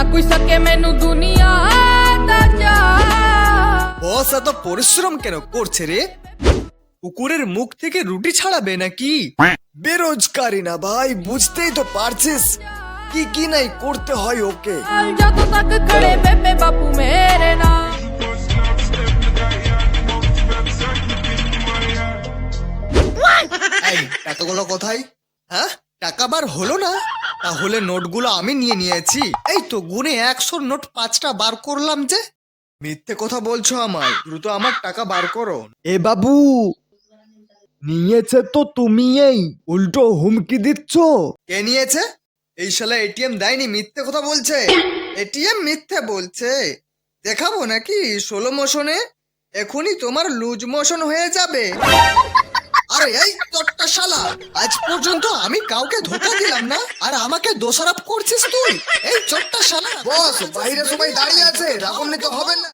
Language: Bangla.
ना कोई सके मैनू दुनिया दा जा। বস এত পরিশ্রম কেন করছে রে? কুকুরের মুখ থেকে রুটি ছাড়াবে নাকি? বেরোজগারি না ভাই, বুঝতেই তো পারছিস কি কি নাই করতে হয় ওকে। जदों तक खड़े बेबे बापू मेरे नाल। এই টাকাগুলো কোথায়? হ্যাঁ, টাকা বার হলো না? তাহলে নোটগুলো আমি নিয়ে নিয়েছি। এই তো গুনে 100 নোট 5টা বার করলাম যে। মিথ্যে কথা বলছো আমায়, দ্রুত আমার টাকা বার করো। এ বাবু, নিয়েছে তো তুমি, এই উল্টো হুমকি দিচ্ছ। কে নিয়েছে? এই শালা এটিএম দেয়নি, মিথ্যে কথা বলছে। এটিএম মিথ্যে বলছে? দেখাবো নাকি 16 মোশনে? এখনই তোমার লুজ মোশন হয়ে যাবে। আরে এই তোরটা শালা, আজ পর্যন্ত আমি কাউকে ধোকা দিলাম না, আর আমাকে দোষারোপ করছিস তুই? এই চোরটা শালা। বস, বাইরে সবাই দাঁড়িয়ে আছে, রাগান্বিত হবেন না।